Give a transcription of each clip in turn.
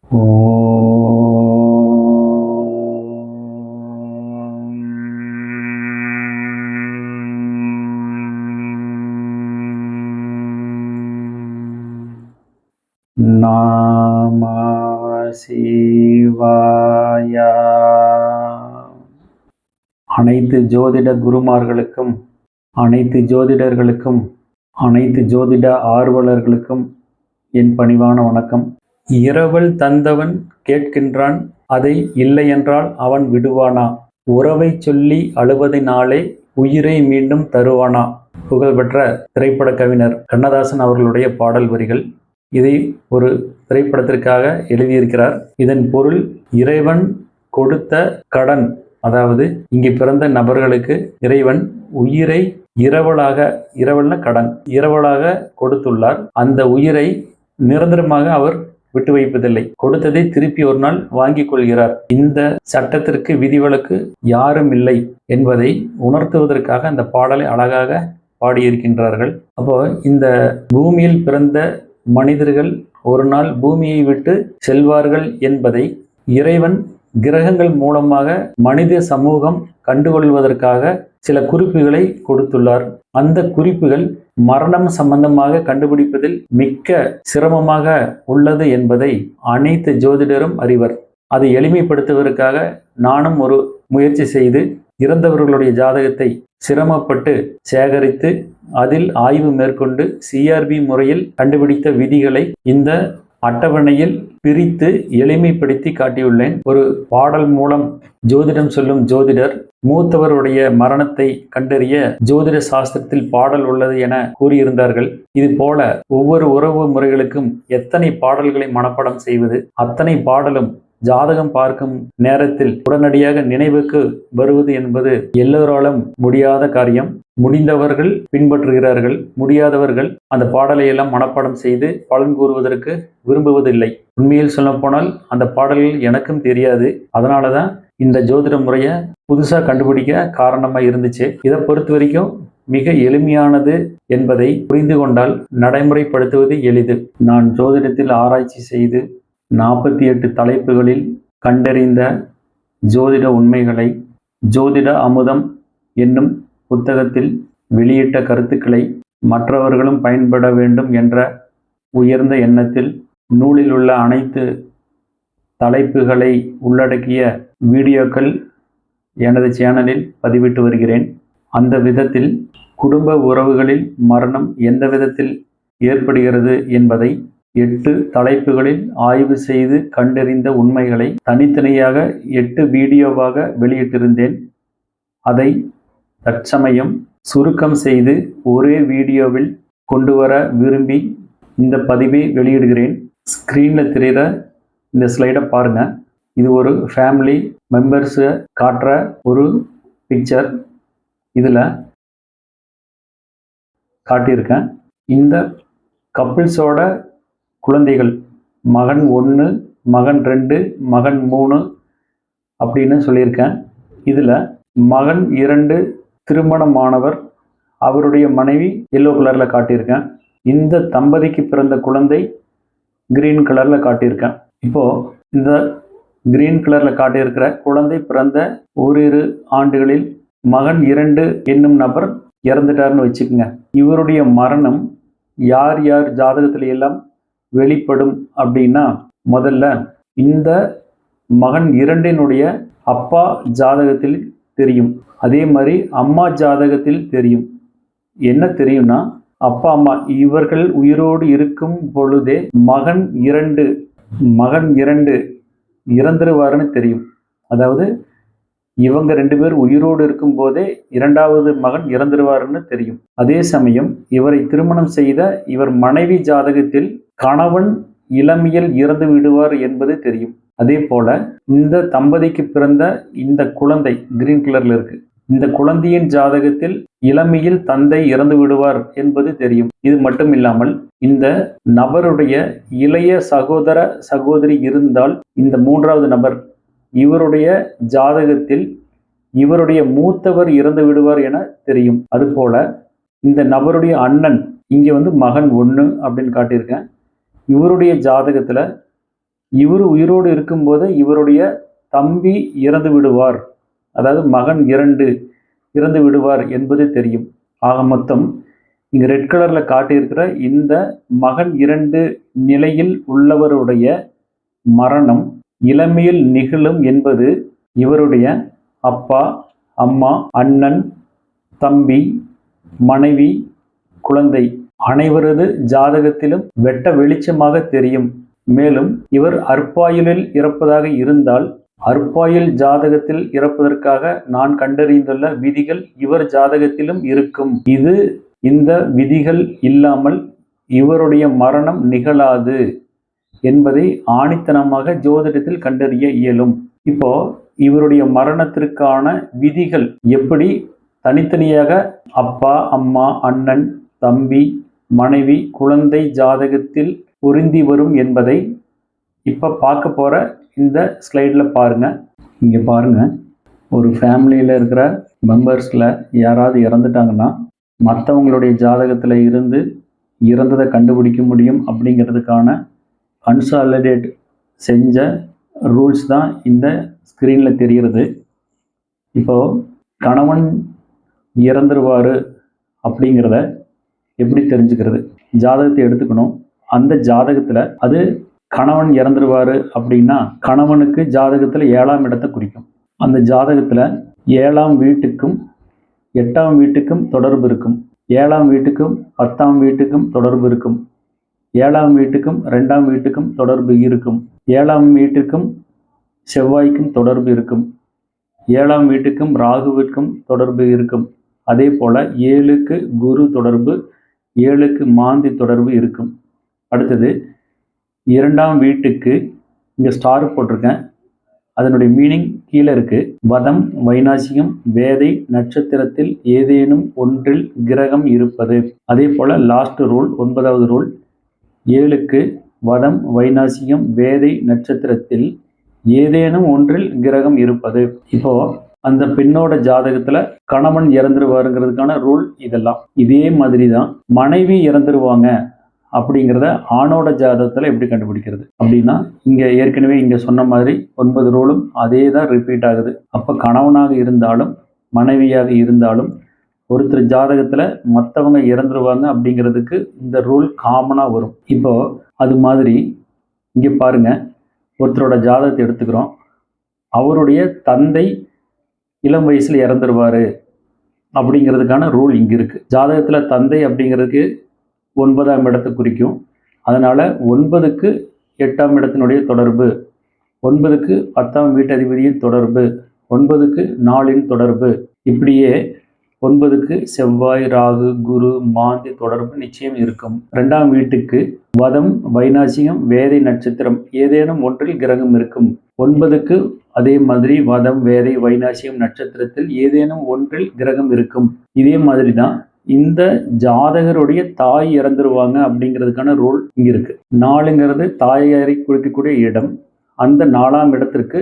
நம சிவாய. அனைத்து ஜோதிட குருமார்களுக்கும், அனைத்து ஜோதிடர்களுக்கும், அனைத்து ஜோதிட ஆர்வலர்களுக்கும் என் பணிவான வணக்கம். இரவல் தந்தவன் கேட்கின்றான், அதை இல்லையென்றால் அவன் விடுவானா? உறவை சொல்லி அழுவதினாலே உயிரை மீண்டும் தருவானா? புகழ்பெற்ற திரைப்பட கவிஞர் கண்ணதாசன் அவர்களுடைய பாடல் வரிகள். இதை ஒரு திரைப்படத்திற்காக எழுதியிருக்கிறார். இதன் பொருள், இறைவன் கொடுத்த கடன், அதாவது இங்கு பிறந்த நபர்களுக்கு இறைவன் உயிரை இரவல்னா கடன், இரவலாக கொடுத்துள்ளார். அந்த உயிரை நிரந்தரமாக அவர் விட்டு வைப்பதில்லை. கொடுத்ததை திருப்பி ஒரு நாள் வாங்கிக் கொள்கிறார். இந்த சட்டத்திற்கு விதிவிலக்கு யாரும் இல்லை என்பதை உணர்த்துவதற்காக அந்த பாடலை அழகாக பாடியிருக்கின்றார்கள். அப்போ இந்த பூமியில் பிறந்த மனிதர்கள் ஒரு நாள் பூமியை விட்டு செல்வார்கள் என்பதை இறைவன் கிரகங்கள் மூலமாக மனித சமூகம் கண்டுகொள்வதற்காக சில குறிப்புகளை கொடுத்துள்ளார். அந்த குறிப்புகள் மரணம் சம்பந்தமாக கண்டுபிடிப்பதில் மிக்க சிரமமாக உள்ளது என்பதை அனைத்து ஜோதிடரும் அறிவர். அதை எளிமைப்படுத்துவதற்காக நானும் ஒரு முயற்சி செய்து இறந்தவர்களுடைய ஜாதகத்தை சிரமப்பட்டு சேகரித்து அதில் ஆய்வு மேற்கொண்டு சிஆர்பி முறையில் கண்டுபிடித்த விதிகளை இந்த அட்டவணையில் பிரித்து எளிமைப்படுத்தி காட்டியுள்ளேன். ஒரு பாடல் மூலம் ஜோதிடம் சொல்லும் ஜோதிடர் மூத்தவருடைய மரணத்தை கண்டறிய ஜோதிட சாஸ்திரத்தில் பாடல் உள்ளது என கூறியிருந்தார்கள். இது போல ஒவ்வொரு உறவு முறைகளுக்கும் எத்தனை பாடல்களை மனப்பாடம் செய்வது, அத்தனை பாடலும் ஜாதகம் பார்க்கும் நேரத்தில் உடனடியாக நினைவுக்கு வருவது என்பது எல்லோராலும் முடியாத காரியம். முடிந்தவர்கள் பின்பற்றுகிறார்கள், முடியாதவர்கள் அந்த பாடலை எல்லாம் மனப்பாடம் செய்து பலன் கூறுவதற்கு விரும்புவதில்லை. உண்மையில் சொல்லப்போனால் அந்த பாடல்கள் எனக்கும் தெரியாது. அதனாலதான் இந்த ஜோதிட முறையை புதுசாக கண்டுபிடிக்க காரணமாக இருந்துச்சு. இதை பொறுத்த வரைக்கும் மிக எளிமையானது என்பதை புரிந்து கொண்டால் நடைமுறைப்படுத்துவது எளிது. நான் ஜோதிடத்தில் ஆராய்ச்சி செய்து 48 தலைப்புகளில் கண்டறிந்த ஜோதிட உண்மைகளை ஜோதிட அமுதம் என்னும் புத்தகத்தில் வெளியிட்ட கருத்துக்களை மற்றவர்களும் பயன்பட வேண்டும் என்ற உயர்ந்த எண்ணத்தில் நூலில் உள்ள அனைத்து தலைப்புகளை உள்ளடக்கிய வீடியோக்கள் எனது சேனலில் பதிவிட்டு வருகிறேன். அந்த விதத்தில் குடும்ப உறவுகளில் மரணம் எந்த விதத்தில் ஏற்படுகிறது என்பதை 8 தலைப்புகளில் ஆய்வு செய்து கண்டறிந்த உண்மைகளை தனித்தனியாக 8 வீடியோவாக வெளியிட்டிருந்தேன். அதை தற்சமயம் சுருக்கம் செய்து ஒரே வீடியோவில் கொண்டு வர விரும்பி இந்த பதிவை வெளியிடுகிறேன். ஸ்க்ரீனில் தெரிகிற இந்த ஸ்லைடை பாருங்க. இது ஒரு ஃபேமிலி மெம்பர்ஸை காட்டுற ஒரு பிக்சர். இதில் காட்டியிருக்கேன். இந்த கப்பிள்ஸோட குழந்தைகள் மகன் 1, மகன் 2, மகன் 3 அப்படின்னு சொல்லியிருக்கேன். இதில் மகன் 2 திருமணமானவர், அவருடைய மனைவி எல்லோ கலரில் காட்டியிருக்கேன். இந்த தம்பதிக்கு பிறந்த குழந்தை கிரீன் கலரில் காட்டியிருக்கேன். இப்போது இந்த கிரீன் கலரில் காட்டியிருக்கிற குழந்தை பிறந்த ஓரிரு ஆண்டுகளில் மகன் 2 என்னும் நபர் இறந்துட்டார்னு வச்சுக்கோங்க. இவருடைய மரணம் யார் யார் ஜாதகத்தில எல்லாம் வெளிப்படும் அப்படின்னா, முதல்ல இந்த மகன் 2னுடைய அப்பா ஜாதகத்தில் தெரியும். அதே மாதிரி அம்மா ஜாதகத்தில் தெரியும். என்ன தெரியும்னா, அப்பா அம்மா இவர்கள் உயிரோடு இருக்கும் பொழுதே மகன் 2 இறந்துருவாருன்னு தெரியும். அதாவது இவங்க 2 பேர் உயிரோடு இருக்கும் போதே 2வது மகன் இறந்துருவாருன்னு தெரியும். அதே சமயம் இவரை திருமணம் செய்த இவர் மனைவி ஜாதகத்தில் கணவன் இளமையில் இறந்து விடுவார் என்பது தெரியும். அதே போல இந்த தம்பதிக்கு பிறந்த இந்த குழந்தை கிரீன் கலர்ல இருக்கு. இந்த குழந்தையின் ஜாதகத்தில் இளமையில் தந்தை இறந்து விடுவார் என்பது தெரியும். இது மட்டும் இல்லாமல் இந்த நபருடைய இளைய சகோதர சகோதரி இருந்தால் இந்த 3வது நபர் இவருடைய ஜாதகத்தில் இவருடைய மூத்தவர் இறந்து விடுவார் என தெரியும். அதுபோல இந்த நபருடைய அண்ணன், இங்கே மகன் 1 அப்படின்னு காட்டியிருக்கேன். இவருடைய ஜாதகத்தில் இவர் உயிரோடு இருக்கும்போது இவருடைய தம்பி இறந்து விடுவார், அதாவது மகன் இறந்து விடுவார் என்பது தெரியும். ஆக மொத்தம் இங்க ரெட் கலர்ல காட்டியிருக்கிற இந்த மகன் 2 நிலையில் உள்ளவருடைய மரணம் இளமையில் நிகழும் என்பது இவருடைய அப்பா, அம்மா, அண்ணன், தம்பி, மனைவி, குழந்தை அனைவரது ஜாதகத்திலும் வெட்ட வெளிச்சமாக தெரியும். மேலும் இவர் அற்பாயுளில் இறப்பதாக இருந்தால் அற்பாயுள் ஜாதகத்தில் இறப்பதற்காக நான் கண்டறிந்துள்ள விதிகள் இவர் ஜாதகத்திலும் இருக்கும். இந்த விதிகள் இல்லாமல் இவருடைய மரணம் நிகழாது என்பதை ஆணித்தனமாக ஜோதிடத்தில் கண்டறிய இயலும். இப்போ இவருடைய மரணத்திற்கான விதிகள் எப்படி தனித்தனியாக அப்பா, அம்மா, அண்ணன், தம்பி, மனைவி, குழந்தை ஜாதகத்தில் பொருந்தி வரும் என்பதை இப்போ பார்க்க போகிற இந்த ஸ்லைடில் பாருங்கள். இங்கே பாருங்கள், ஒரு ஃபேமிலியில் இருக்கிற மெம்பர்ஸில் யாராவது இறந்துட்டாங்கன்னா மற்றவங்களுடைய ஜாதகத்தில் இருந்து இறந்ததை கண்டுபிடிக்க முடியும் அப்படிங்கிறதுக்கான கன்சாலிடேட் செஞ்ச ரூல்ஸ் தான் இந்த ஸ்க்ரீனில் தெரிகிறது. இப்போது கணவன் இறந்துருவார் அப்படிங்கிறத எப்படி தெரிஞ்சுக்கிறது? ஜாதகத்தை எடுத்துக்கணும். அந்த ஜாதகத்தில் அது கணவன் இறந்துருவார் அப்படின்னா கணவனுக்கு ஜாதகத்தில் 7ஆம் இடத்தை குறிக்கும். அந்த ஜாதகத்தில் 7ஆம் வீட்டுக்கும் 8ஆம் வீட்டுக்கும் தொடர்பு இருக்கும். 7ஆம் வீட்டுக்கும் 10ஆம் வீட்டுக்கும் தொடர்பு இருக்கும். 7ஆம் வீட்டுக்கும் 2ஆம் வீட்டுக்கும் தொடர்பு இருக்கும். 7ஆம் வீட்டுக்கும் செவ்வாய்க்கும் தொடர்பு இருக்கும். 7ஆம் வீட்டுக்கும் ராகுவிற்கும் தொடர்பு இருக்கும். அதே போல் 7க்கு குரு தொடர்பு, 7க்கு மாந்தி தொடர்பு இருக்கும். அடுத்தது 2ஆம் வீட்டுக்கு இங்கே ஸ்டார் போட்டிருக்கேன், அதனுடைய மீனிங் கீழே இருக்குது. வதம், வைநாசிகம், வேதை நட்சத்திரத்தில் ஏதேனும் ஒன்றில் கிரகம் இருப்பது. அதே போல் லாஸ்ட் ரூல், 9வது ரூல், 7க்கு வதம், வைநாசிகம், வேதை நட்சத்திரத்தில் ஏதேனும் ஒன்றில் கிரகம் இருப்பது. இப்போ அந்த பெண்ணோட ஜாதகத்துல கணவன் இறந்துருவாருங்கிறதுக்கான ரூல் இதெல்லாம். இதே மாதிரி தான் மனைவி இறந்துருவாங்க அப்படிங்கிறத ஆணோட ஜாதகத்துல எப்படி கண்டுபிடிக்கிறது அப்படின்னா, இங்க ஏற்கனவே இங்க சொன்ன மாதிரி 9 ரூலும் அதே தான் ரிப்பீட் ஆகுது. அப்ப கணவனாக இருந்தாலும் மனைவியாக இருந்தாலும் ஒருத்தர் ஜாதகத்துல மற்றவங்க இறந்துருவாங்க அப்படிங்கிறதுக்கு இந்த ரூல் காமனா வரும். இப்போ அது மாதிரி இங்க பாருங்க, ஒருத்தரோட ஜாதகத்தை எடுத்துக்கிறோம். அவருடைய தந்தை இளம் வயசுல இறந்துருவாரு அப்படிங்கிறதுக்கான ரூல் இங்க இருக்கு. ஜாதகத்துல தந்தை அப்படிங்கிறதுக்கு 9ஆம் இடத்தை குறிக்கும். அதனால 9க்கு 8ஆம் இடத்தினுடைய தொடர்பு, 9க்கு 10ஆம் வீட்டதிபதியின் தொடர்பு, 9க்கு 4இன் தொடர்பு, இப்படியே 9க்கு செவ்வாய், ராகு, குரு, மாந்தி தொடர்பு நிச்சயம் இருக்கும். 2ஆம் வீட்டுக்கு வதம், வைநாசிகம், வேதை நட்சத்திரம் ஏதேனும் ஒன்றில் கிரகம் இருக்கும். 9க்கு அதே மாதிரி வதம், வேதை, வைநாசிகம் நட்சத்திரத்தில் ஏதேனும் ஒன்றில் கிரகம் இருக்கும். இதே மாதிரி தான் இந்த ஜாதகருடைய தாய் இறந்துருவாங்க அப்படிங்கிறதுக்கான ரூல் இங்க இருக்கு. 4ங்கிறது தாயாரை குறிக்கக்கூடிய இடம். அந்த 4ஆம் இடத்திற்கு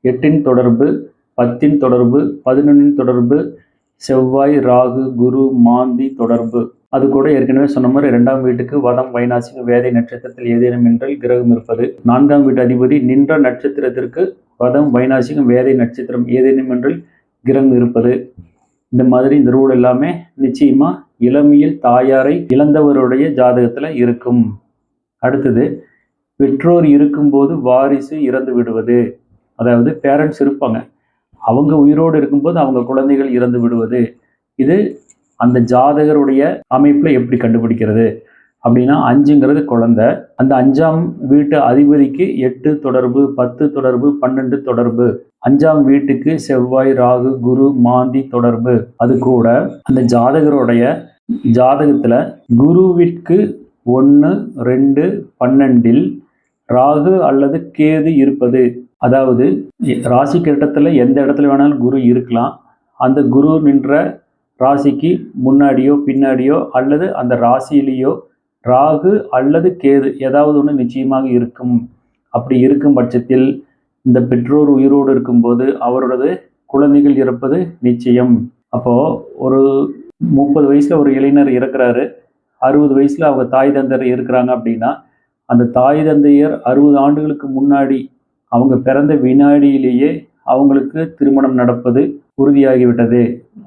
8இன் தொடர்பு, 10இன் தொடர்பு, 11இன் தொடர்பு, செவ்வாய், ராகு, குரு, மாந்தி தொடர்பு. அது கூட ஏற்கனவே சொன்ன மாதிரி 2ஆம் வீட்டுக்கு வதம், வைநாசிகம், வேதை நட்சத்திரத்தில் ஏதேனும் என்றால் கிரகம் இருப்பது. 4ஆம் வீட்டு அதிபதி நின்ற நட்சத்திரத்திற்கு வதம், வைநாசிகம், வேதை நட்சத்திரம் ஏதேனும் என்றால் கிரகம் இருப்பது. இந்த மாதிரி இந்த ரூல் எல்லாமே நிச்சயமா இளமையில் தாயாரை இழந்தவருடைய ஜாதகத்துல இருக்கும். அடுத்தது, பெற்றோர் இருக்கும்போது வாரிசு இறந்து விடுவது. அதாவது பேரண்ட்ஸ் இருப்பாங்க, அவங்க உயிரோடு இருக்கும்போது அவங்க குழந்தைகள் இறந்து விடுவது. இது அந்த ஜாதகருடைய அமைப்புல எப்படி கண்டுபிடிக்கிறது அப்படின்னா, 5ங்கிறது குழந்தை. அந்த 5ஆம் வீட்டு அதிபதிக்கு 8 தொடர்பு, 10 தொடர்பு, 12 தொடர்பு. 5ஆம் வீட்டுக்கு செவ்வாய், ராகு, குரு, மாந்தி தொடர்பு. அது கூட அந்த ஜாதகருடைய ஜாதகத்துல குருவிற்கு 1, 2, 12 ராகு அல்லது கேது இருப்பது. அதாவது ராசி கட்டத்துல எந்த இடத்துல வேணாலும் குரு இருக்கலாம். அந்த குரு நின்ற ராசிக்கு முன்னாடியோ பின்னாடியோ அல்லது அந்த ராசியிலேயோ ராகு அல்லது கேது ஏதாவது ஒன்று நிச்சயமாக இருக்கும். அப்படி இருக்கும் பட்சத்தில் இந்த பெற்றோர் உயிரோடு இருக்கும்போது அவரோடது குழந்தைகள் இறப்பது நிச்சயம். அப்போ ஒரு 30 வயசுல ஒரு இளைஞர் இறக்குறாரு, 60 வயசுல அவங்க தாய் தந்தர் இருக்கிறாங்க அப்படின்னா அந்த தாய் தந்தையர் 60 ஆண்டுகளுக்கு முன்னாடி அவங்க பிறந்த வினாடியிலேயே அவங்களுக்கு திருமணம் நடப்பது உறுதியாகிவிட்டது.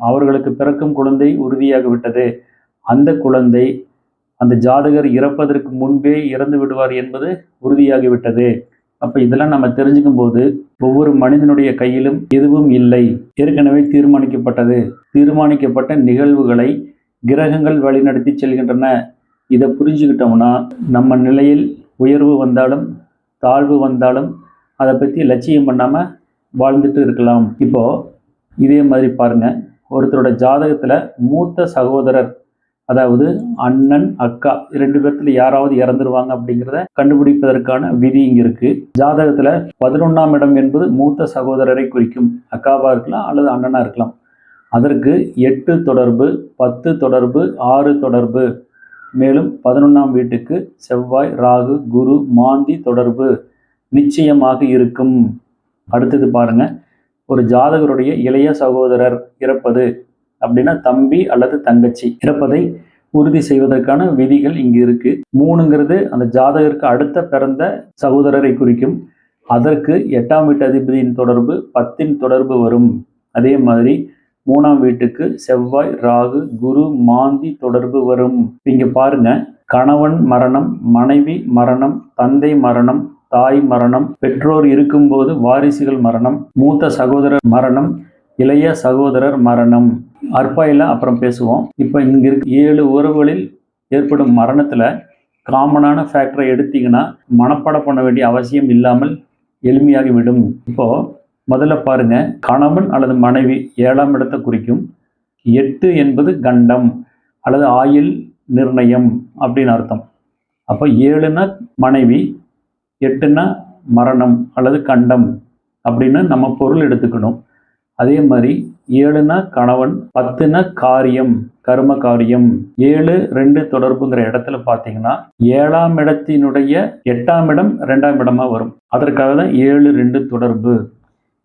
அவர்களுக்கு பிறக்கும் குழந்தை உறுதியாகிவிட்டது. அந்த குழந்தை அந்த ஜாதகர் இறப்பதற்கு முன்பே இறந்து விடுவார் என்பது உறுதியாகிவிட்டது. அப்போ இதெல்லாம் நம்ம தெரிஞ்சுக்கும் போது ஒவ்வொரு மனிதனுடைய கையிலும் எதுவும் இல்லை, ஏற்கனவே தீர்மானிக்கப்பட்ட நிகழ்வுகளை கிரகங்கள் வழிநடத்தி செல்கின்றன. இதை புரிஞ்சுக்கிட்டோம்னா நம்ம நிலையில் உயர்வு வந்தாலும் தாழ்வு வந்தாலும் அதை பற்றி லட்சியம் பண்ணாமல் வாழ்ந்துட்டு இருக்கலாம். இப்போது இதே மாதிரி பாருங்கள், ஒருத்தரோட ஜாதகத்தில் மூத்த சகோதரர், அதாவது அண்ணன் அக்கா 2 பேர்த்துல யாராவது இறந்துருவாங்க அப்படிங்கிறத கண்டுபிடிப்பதற்கான விதி இங்கே இருக்குது. ஜாதகத்தில் 11ஆம் இடம் என்பது மூத்த சகோதரரை குறிக்கும். அக்காவாக இருக்கலாம் அல்லது அண்ணனாக இருக்கலாம். அதற்கு 8 தொடர்பு, 10 தொடர்பு, 6 தொடர்பு, மேலும் 11ஆம் வீட்டுக்கு செவ்வாய், ராகு, குரு, மாந்தி தொடர்பு நிச்சயமாக இருக்கும். அடுத்தது பாருங்க, ஒரு ஜாதகருடைய இளைய சகோதரர் இறப்பது அப்படின்னா தம்பி அல்லது தங்கச்சி இறப்பதை உறுதி செய்வதற்கான விதிகள் இங்கு இருக்கு. 3ங்கிறது அந்த ஜாதகருக்கு அடுத்த பிறந்த சகோதரரை குறிக்கும். அதற்கு 8ஆம் வீட்டு அதிபதியின் தொடர்பு, 10இன் தொடர்பு வரும். அதே மாதிரி 3ஆம் வீட்டுக்கு செவ்வாய், ராகு, குரு, மாந்தி தொடர்பு வரும். இங்க பாருங்க, கணவன் மரணம், மனைவி மரணம், தந்தை மரணம், தாய் மரணம், பெற்றோர் இருக்கும்போது வாரிசுகள் மரணம், மூத்த சகோதரர் மரணம், இளைய சகோதரர் மரணம். அற்பாயில அப்புறம் பேசுவோம். இப்போ இங்க இருக்க 7 உறவுகளில் ஏற்படும் மரணத்துல காமனான ஃபேக்டரை எடுத்தீங்கன்னா மனப்பாடம் பண்ண வேண்டிய அவசியம் இல்லாமல் எளிமையாகி விடும். இப்போ முதல்ல பாருங்க, கணவன் அல்லது மனைவி 7ஆம் இடத்தை குறிக்கும். 8 என்பது கண்டம் அல்லது ஆயுள் நிர்ணயம் அப்படின்னு அர்த்தம். அப்போ 7னா மனைவி, 8னா மரணம் அல்லது கண்டம் அப்படின்னு நம்ம பொருள் எடுத்துக்கணும். அதே மாதிரி 7னா கணவன், 10னா காரியம், கர்ம காரியம். 7, 2 தொடர்புங்கிற இடத்துல பார்த்தீங்கன்னா 7ஆம் இடத்தினுடைய 8ஆம் இடம் 2ஆம் இடமா வரும். அதற்காக தான் 7, 2 தொடர்பு.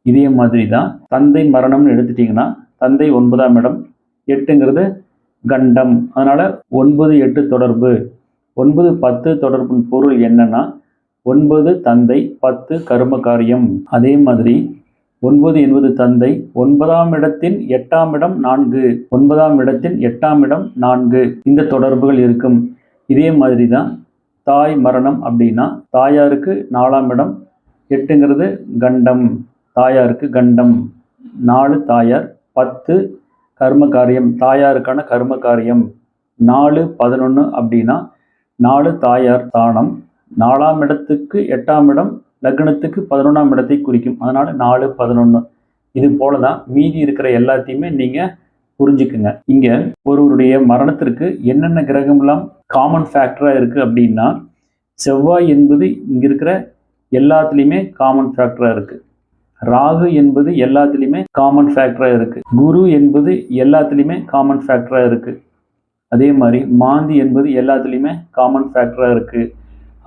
இதே மாதிரி தான் தந்தை மரணம்னு எடுத்துட்டிங்கன்னா தந்தை 9ஆம் இடம், 8ங்கிறது கண்டம். அதனால 9, 8 தொடர்பு. 9, 10 தொடர்பின் பொருள் என்னன்னா 9 தந்தை, 10 கர்ம காரியம். அதே மாதிரி 9 என்பது தந்தை, 9ஆம் இடத்தின் 8ஆம் இடம் 4, 9ஆம் இடத்தின் 8ஆம் இடம் 4, இந்த தொடர்புகள் இருக்கும். இதே மாதிரி தான் தாய் மரணம் அப்படின்னா தாயாருக்கு 4ஆம் இடம், 8ங்கிறது கண்டம், தாயாருக்கு கண்டம், 4 தாயார், 10 கர்ம காரியம், தாயாருக்கான கர்ம காரியம். 4, 11 அப்படின்னா 4 தாயார் தானம், 4ஆம் இடத்துக்கு 8ஆம் இடம் லக்னத்துக்கு 11ஆம் இடத்தை குறிக்கும். அதனால 4, 11. இது போல தான் மீதி இருக்கிற எல்லாத்தையுமே நீங்க புரிஞ்சுக்குங்க. இங்க ஒருவருடைய மரணத்திற்கு என்னென்ன கிரகம்லாம் காமன் ஃபேக்டரா இருக்கு அப்படின்னா, செவ்வாய் என்பது இங்க இருக்கிற எல்லாத்துலேயுமே காமன் ஃபேக்டரா இருக்கு. ராகு என்பது எல்லாத்துலேயுமே காமன் ஃபேக்டரா இருக்கு. குரு என்பது எல்லாத்துலேயுமே காமன் ஃபேக்டரா இருக்கு. அதே மாதிரி மாந்தி என்பது எல்லாத்துலேயுமே காமன் ஃபேக்டரா இருக்கு.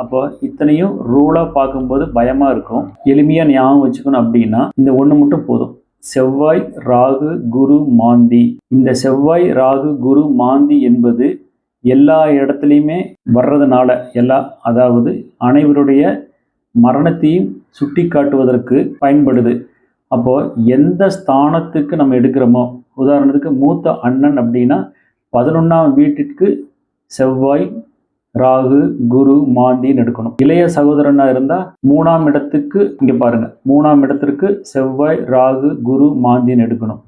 அப்போ இத்தனையும் ரூலாக பார்க்கும்போது பயமாக இருக்கும். எளிமையாக ஞாபகம் வச்சுக்கணும் அப்படின்னா இந்த ஒன்று மட்டும் போதும். செவ்வாய், ராகு, குரு, மாந்தி. இந்த செவ்வாய், ராகு, குரு, மாந்தி என்பது எல்லா இடத்துலையுமே வர்றதுனால அதாவது அனைவருடைய மரணத்தையும் சுட்டி காட்டுவதற்கு பயன்படுது. அப்போ எந்த ஸ்தானத்துக்கு நம்ம எடுக்கிறோமோ, உதாரணத்துக்கு மூத்த அண்ணன் அப்படின்னா 11ஆம் வீட்டிற்கு செவ்வாய், ராகு, குரு, மாந்தின்னு எடுக்கணும். இளைய சகோதரனா இருந்தா 3ஆம் இடத்துக்கு, இங்க பாருங்க, 3ஆம் இடத்திற்கு செவ்வாய், ராகு, குரு, மாந்தின்னு எடுக்கணும்.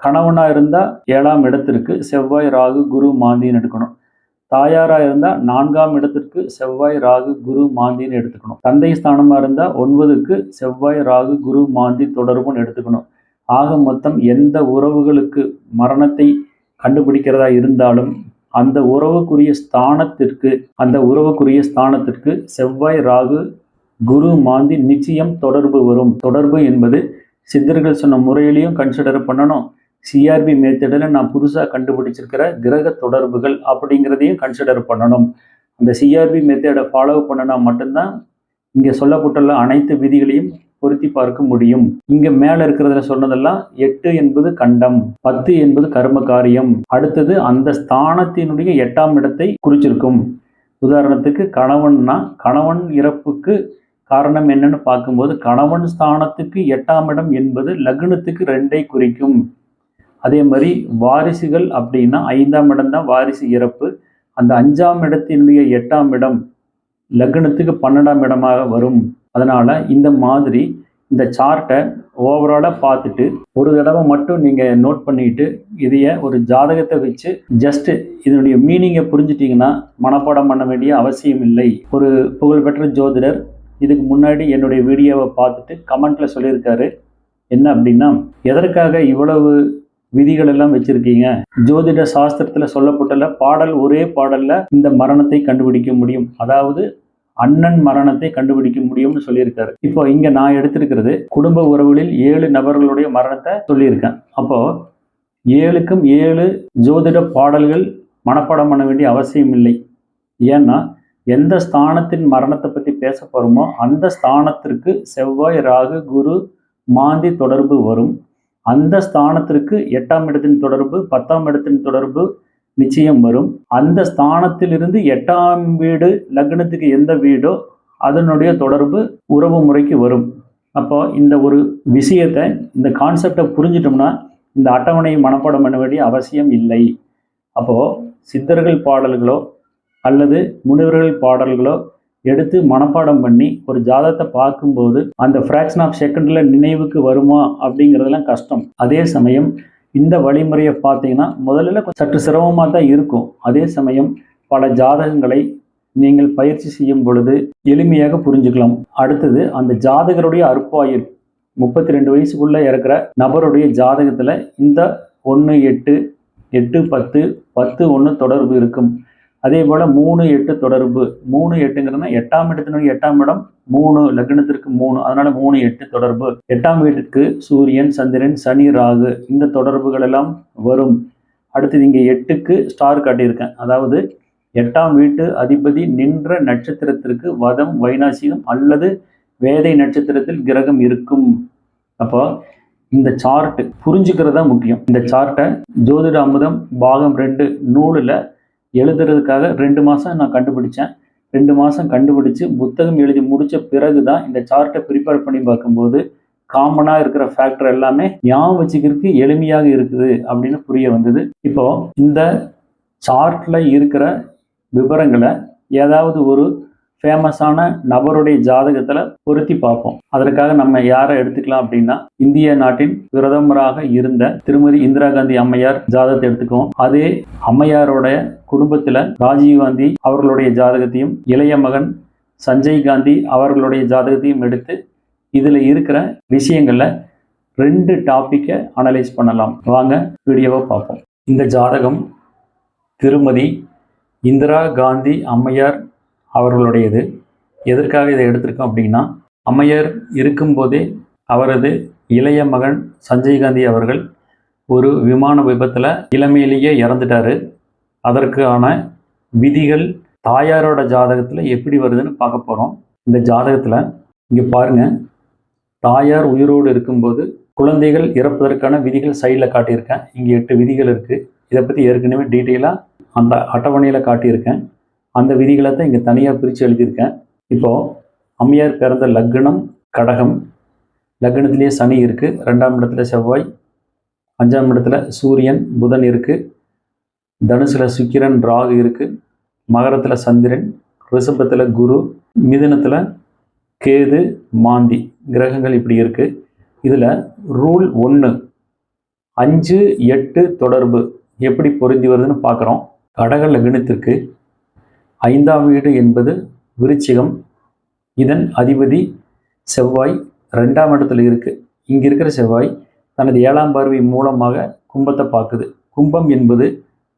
கணவனா இருந்தா 7ஆம் இடத்திற்கு செவ்வாய், ராகு, குரு, மாந்தின்னு எடுக்கணும். தாயாரா இருந்தா 4ஆம் இடத்திற்கு செவ்வாய், ராகு, குரு, மாந்தின்னு எடுத்துக்கணும். தந்தை ஸ்தானமா இருந்தா 9க்கு செவ்வாய், ராகு, குரு, மாந்தி தொடர்புன்னு எடுத்துக்கணும். ஆக மொத்தம் எந்த உறவுகளுக்கு மரணத்தை கண்டுபிடிக்கிறதா இருந்தாலும் அந்த உறவுக்குரிய ஸ்தானத்திற்கு செவ்வாய், ராகு, குரு, மாந்தி நிச்சயம் தொடர்பு வரும். தொடர்பு என்பது சித்தர்கள் சொன்ன முறையிலையும் கன்சிடர் பண்ணணும். சிஆர்பி மெத்தடில் நான் புதுசாக கண்டுபிடிச்சிருக்கிற கிரக தொடர்புகள் அப்படிங்கிறதையும் கன்சிடர் பண்ணணும். அந்த சிஆர்பி மெத்தடை ஃபாலோ பண்ணினா மட்டும்தான் இங்கே சொல்லப்பட்டுள்ள அனைத்து விதிகளையும் பொருத்தி பார்க்க முடியும். இங்க மேல இருக்கிறதுல சொன்னதெல்லாம் 8 என்பது கண்டம், 10 என்பது கர்ம காரியம். அடுத்தது அந்த ஸ்தானத்தினுடைய 8ஆம் இடத்தை குறிச்சிருக்கும். உதாரணத்துக்கு கணவன்னா கணவன் இறப்புக்கு காரணம் என்னன்னு பார்க்கும்போது கணவன் ஸ்தானத்துக்கு 8ஆம் இடம் என்பது லக்னத்துக்கு 2ஐ குறிக்கும். அதே மாதிரி வாரிசுகள் அப்படின்னா 5ஆம் இடம் தான் வாரிசு இறப்பு. அந்த 5ஆம் இடத்தினுடைய 8ஆம் இடம் லக்னத்துக்கு 12ஆம் இடமாக வரும். அதனால இந்த மாதிரி இந்த சார்ட்டை ஓவராலாக பார்த்துட்டு ஒரு தடவை மட்டும் நீங்கள் நோட் பண்ணிட்டு இதைய ஒரு ஜாதகத்தை வச்சு ஜஸ்ட் இதனுடைய மீனிங்கை புரிஞ்சிட்டிங்கன்னா மனப்பாடம் பண்ண வேண்டிய அவசியம் இல்லை. ஒரு புகழ்பெற்ற ஜோதிடர் இதுக்கு முன்னாடி என்னுடைய வீடியோவை பார்த்துட்டு கமெண்ட்ல சொல்லியிருக்காரு. என்ன அப்படின்னா, எதற்காக இவ்வளவு விதிகள் எல்லாம் வச்சிருக்கீங்க? ஜோதிட சாஸ்திரத்துல சொல்லப்பட்டுள்ள பாடல் ஒரே பாடல்ல இந்த மரணத்தை கண்டுபிடிக்க முடியும், அதாவது அண்ணன் மரணத்தை கண்டுபிடிக்க முடியும்னு சொல்லியிருக்காரு. இப்போ இங்க நான் எடுத்திருக்கிறது குடும்ப உறவுகளில் 7 நபர்களுடைய மரணத்தை சொல்லியிருக்கேன். அப்போ 7க்கும் 7 ஜோதிட பாடல்கள் மனப்பாடம் பண்ண வேண்டிய அவசியம் இல்லை. ஏன்னா எந்த ஸ்தானத்தின் மரணத்தை பற்றி பேச போறோமோ அந்த ஸ்தானத்திற்கு செவ்வாய், ராகு, குரு, மாந்தி தொடர்பு வரும். அந்த ஸ்தானத்திற்கு 8ஆம் இடத்தின் தொடர்பு, 10ஆம் இடத்தின் தொடர்பு நிச்சயம் வரும். அந்த ஸ்தானத்திலிருந்து 8ஆம் வீடு லக்னத்துக்கு எந்த வீடோ அதனுடைய தொடர்பு உறவு முறைக்கு வரும். அப்போ இந்த ஒரு விஷயத்தை, இந்த கான்செப்டை புரிஞ்சிட்டோம்னா இந்த அட்டவணையை மனப்பாடம் பண்ண வேண்டிய அவசியம் இல்லை. அப்போ சித்தர்கள் பாடல்களோ அல்லது முனிவர்கள் பாடல்களோ எடுத்து மனப்பாடம் பண்ணி ஒரு ஜாதகத்தை பார்க்கும்போது அந்த ஃப்ராக்ஷன் ஆஃப் செகண்ட்ல நினைவுக்கு வருமா அப்படிங்கிறதெல்லாம் கஷ்டம். அதே சமயம் இந்த வழிமுறையை பார்த்தீங்கன்னா முதல்ல சற்று சிரமமாக தான் இருக்கும். அதே சமயம் பல ஜாதகங்களை நீங்கள் பயிற்சி செய்யும் பொழுது எளிமையாக புரிஞ்சுக்கலாம். அடுத்தது அந்த ஜாதகருடைய அற்பாயுள் 32 வயசுக்குள்ள இருக்கிற நபருடைய ஜாதகத்துல இந்த 1-8, 8-10, 10-1 தொடர்பு இருக்கும். அதே போல 3-8 தொடர்பு, 3-8ங்கிறதுனா 8ஆம் இடத்தினுடைய 8ஆம் இடம் 3, லக்னத்திற்கு 3, அதனால 3-8 தொடர்பு. 8ஆம் வீட்டுக்கு சூரியன், சந்திரன், சனி, ராகு இந்த தொடர்புகள் எல்லாம் வரும். அடுத்தது இங்கே 8க்கு ஸ்டார் காட்டியிருக்கேன், அதாவது 8ஆம் வீட்டு அதிபதி நின்ற நட்சத்திரத்திற்கு வதம், வைநாசிகம் அல்லது வேதை நட்சத்திரத்தில் கிரகம் இருக்கும். அப்போ இந்த சார்ட் புரிஞ்சுக்கிறதா முக்கியம். இந்த சார்ட்டை ஜோதிட அமுதம் பாகம் 2 நூலில் எழுதுறதுக்காக 2 மாதம் நான் கண்டுபிடிச்சேன். 2 மாதம் கண்டுபிடிச்சு புத்தகம் எழுதி முடித்த பிறகு தான் இந்த சார்ட்டை ப்ரிப்பேர் பண்ணி பார்க்கும்போது காமனாக இருக்கிற ஃபேக்டர் எல்லாமே ஞாபகம் வச்சுக்கிறதுக்கு எளிமையாக இருக்குது அப்படின்னு புரிய வந்தது. இப்போ இந்த சார்ட்டில் இருக்கிற விவரங்களை ஏதாவது ஒரு ஃபேமஸான நபருடைய ஜாதகத்தில் பொருத்தி பார்ப்போம். அதற்காக நம்ம யாரை எடுத்துக்கலாம் அப்படின்னா, இந்திய நாட்டின் பிரதமராக இருந்த திருமதி இந்திரா காந்தி அம்மையார் ஜாதகத்தை எடுத்துக்குவோம். அதே அம்மையாரோடைய குடும்பத்தில் ராஜீவ்காந்தி அவர்களுடைய ஜாதகத்தையும் இளைய மகன் சஞ்சய் காந்தி அவர்களுடைய ஜாதகத்தையும் எடுத்து இதில் இருக்கிற விஷயங்களில் 2 டாப்பிக்கை அனலைஸ் பண்ணலாம். வாங்க வீடியோவை பார்ப்போம். இந்த ஜாதகம் திருமதி இந்திரா காந்தி அம்மையார் அவர்களுடையது. எதற்காக இதை எடுத்திருக்கோம் அப்படின்னா, அம்மையார் இருக்கும்போதே அவரது இளைய மகன் சஞ்சய் காந்தி அவர்கள் ஒரு விமான விபத்தில் இளமையிலேயே இறந்துட்டாரு. அதற்கான விதிகள் தாயாரோட ஜாதகத்தில் எப்படி வருதுன்னு பார்க்க போகிறோம். இந்த ஜாதகத்தில் இங்கே பாருங்கள், தாயார் உயிரோடு இருக்கும்போது குழந்தைகள் இறப்பதற்கான விதிகள் சைடில் காட்டியிருக்கேன். இங்கே 8 விதிகள் இருக்குது. இதை பற்றி ஏற்கனவே டீட்டெயிலாக அந்த அட்டவணையில் காட்டியிருக்கேன். அந்த விதிகளை தான் இங்கே தனியாக பிரித்து எழுதியிருக்கேன். இப்போது அம்மையார் பிறந்த லக்னம் கடகம், லக்னத்திலேயே சனி இருக்குது, 2ஆம் இடத்துல செவ்வாய், 5ஆம் இடத்துல சூரியன் புதன் இருக்குது, தனுசில் சுக்கிரன் ராகு இருக்குது, மகரத்தில் சந்திரன், ரிஷபத்தில் குரு, மிதுனத்தில் கேது, மாந்தி கிரகங்கள் இப்படி இருக்குது. இதில் ரூல் 1 5-8 தொடர்பு எப்படி பொருந்தி வருதுன்னு பார்க்குறோம். கடக லக்னத்திற்கு 5ஆம் வீடு என்பது விருச்சிகம். இதன் அதிபதி செவ்வாய் 2ஆம் இடத்துல இருக்குது. இங்கே இருக்கிற செவ்வாய் தனது 7ஆம் பார்வை மூலமாக கும்பத்தை பார்க்குது. கும்பம் என்பது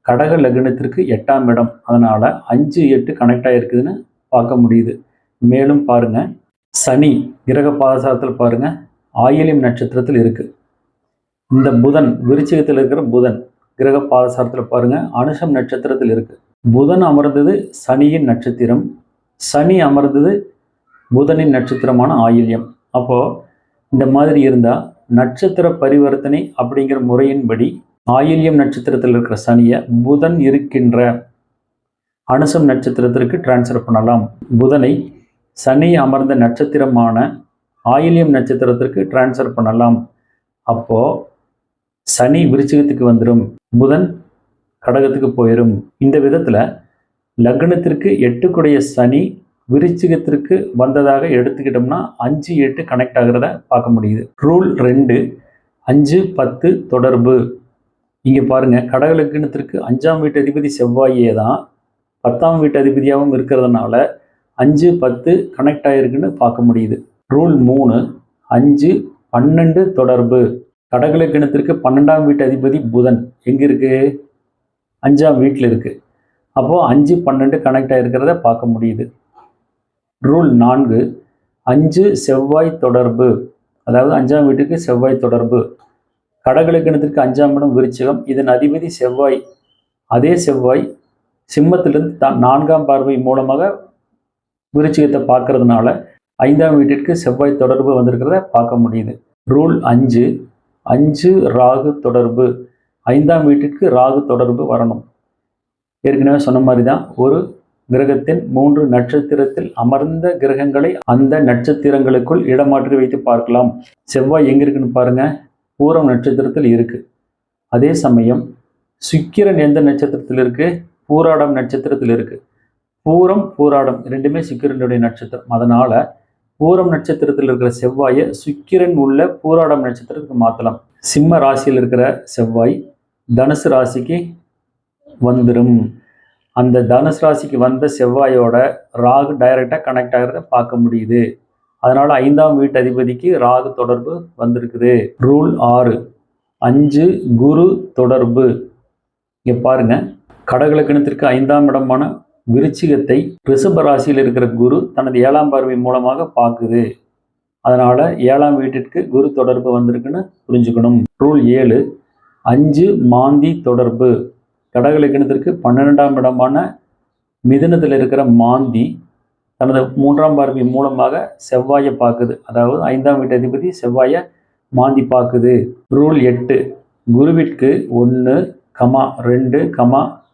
கடக லக்னத்திற்கு 8ஆம் இடம். அதனால் 5-8 கனெக்ட் ஆகிருக்குதுன்னு பார்க்க முடியுது. மேலும் பாருங்கள், சனி கிரக பாதசாரத்தில் பாருங்கள் ஆயில்யம் நட்சத்திரத்தில் இருக்குது. இந்த புதன் விருச்சிகத்தில் இருக்கிற புதன் கிரக பாதசாரத்தில் பாருங்கள் அனுஷம் நட்சத்திரத்தில் இருக்குது. புதன் அமர்ந்தது சனியின் நட்சத்திரம், சனி அமர்ந்தது புதனின் நட்சத்திரமான ஆயில்யம். அப்போது இந்த மாதிரி இருந்தால் நட்சத்திர பரிவர்த்தனை அப்படிங்கிற முறையின்படி ஆயில்யம் நட்சத்திரத்தில் இருக்கிற சனியை புதன் இருக்கின்ற அனுசம் நட்சத்திரத்திற்கு டிரான்ஸ்ஃபர் பண்ணலாம். புதனை சனி அமர்ந்த நட்சத்திரமான ஆயில்யம் நட்சத்திரத்திற்கு டிரான்ஸ்ஃபர் பண்ணலாம். அப்போ சனி விருச்சிகத்துக்கு வந்துடும், புதன் கடகத்துக்கு போயிடும். இந்த விதத்தில் லக்னத்திற்கு 8 சனி விருச்சிகத்திற்கு வந்ததாக எடுத்துக்கிட்டோம்னா 5-8 கனெக்ட் ஆகிறத பார்க்க முடியுது. ரூல் 2, 5-10 தொடர்பு. இங்கே பாருங்க, கடக லக்னத்திற்கு 5ஆம் வீட்டு அதிபதி செவ்வாயே தான் 10ஆம் வீட்டு அதிபதியாகவும் இருக்கிறதுனால 5-10 கனெக்ட் ஆகிருக்குன்னு பார்க்க முடியுது. ரூல் 3, 5-12 தொடர்பு. கடக லக்னத்திற்கு 12ஆம் வீட்டு அதிபதி புதன் எங்கே இருக்குது? 5ஆம் வீட்டில் இருக்குது. அப்போது 5-12 கனெக்ட் ஆகிருக்கிறத பார்க்க முடியுது. ரூல் 4, 5 செவ்வாய் தொடர்பு. அதாவது 5ஆம் வீட்டுக்கு செவ்வாய் தொடர்பு. கடக லக்னத்திற்கு 5ஆம் இடம் விருச்சிகம், இதன் அதிபதி செவ்வாய். அதே செவ்வாய் சிம்மத்திலிருந்து 4ஆம் பார்வை மூலமாக விருச்சிகத்தை பார்க்கறதுனால 5ஆம் வீட்டிற்கு செவ்வாய் தொடர்பு வந்திருக்கிறத பார்க்க முடியுது. ரூல் 5, 5 ராகு தொடர்பு. 5ஆம் வீட்டிற்கு ராகு தொடர்பு வரணும். ஏற்கனவே சொன்ன மாதிரி தான், ஒரு கிரகத்தின் 3 நட்சத்திரத்தில் அமர்ந்த கிரகங்களை அந்த நட்சத்திரங்களுக்குள் இடமாற்றி வைத்து பார்க்கலாம். செவ்வாய் எங்கே இருக்குன்னு பாருங்க, பூரம் நட்சத்திரத்தில் இருக்கு. அதே சமயம் சுக்கிரன் எந்த நட்சத்திரத்தில் இருக்கு? பூராடம் நட்சத்திரத்தில் இருக்கு. பூரம் பூராடம் ரெண்டுமே சுக்கிரனுடைய நட்சத்திரம். அதனால பூரம் நட்சத்திரத்தில் இருக்கிற செவ்வாயை சுக்கிரன் உள்ள பூராடம் நட்சத்திரத்துக்கு மாற்றலாம். சிம்ம ராசியில் இருக்கிற செவ்வாய் தனுசு ராசிக்கு வந்துடும். அந்த தனுசு ராசிக்கு வந்த செவ்வாயோட ராகு டைரக்டாக கனெக்ட் ஆகிறத பார்க்க முடியுது. அதனால 5ஆம் வீட்டு அதிபதிக்கு ராகு தொடர்பு வந்திருக்குது. ரூல் 6, 5 குரு தொடர்பு. இங்கே பாருங்க, கடக லக்னத்திற்கு 5ஆம் இடமான விருச்சிகத்தை ரிஷப ராசியில் இருக்கிற குரு தனது 7ஆம் பார்வை மூலமாக பார்க்குது. அதனால 7ஆம் வீட்டிற்கு குரு தொடர்பு வந்திருக்குன்னு புரிஞ்சுக்கணும். ரூல் 7, 5 மாந்தி தொடர்பு. கடக லக்னத்திற்கு 12ஆம் இடமான மிதுனத்தில் இருக்கிற மாந்தி தனது 3ஆம் பார்வை மூலமாக செவ்வாயை பார்க்குது. அதாவது 5ஆம் வீட்டு அதிபதி செவ்வாயை மாந்தி பார்க்குது. ரூல் 8, குருவிற்கு 1, 2,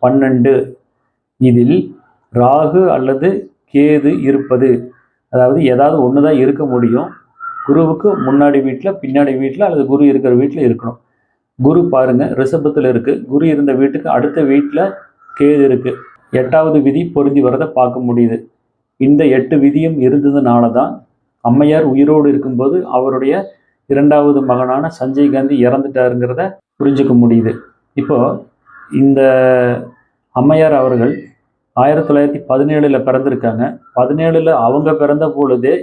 12 இதில் ராகு அல்லது கேது இருப்பது. அதாவது ஏதாவது ஒன்று தான் இருக்க முடியும். குருவுக்கு முன்னாடி வீட்டில், பின்னாடி வீட்டில், அல்லது குரு இருக்கிற வீட்டில் இருக்கணும். குரு பாருங்க ரிஷபத்தில் இருக்குது. குரு இருந்த வீட்டுக்கு அடுத்த வீட்டில் கேது இருக்குது. 8வது விதி பொருந்தி வரதை பார்க்க முடியுது. இந்த 8 விதியும் இருந்ததுனால தான் அம்மையார் உயிரோடு இருக்கும்போது அவருடைய 2வது மகனான சஞ்சய் காந்தி இறந்துட்டாருங்கிறத புரிஞ்சுக்க முடியுது. இப்போ இந்த அம்மையார் அவர்கள் 1917 பிறந்திருக்காங்க. 17 அவங்க பிறந்த பொழுதே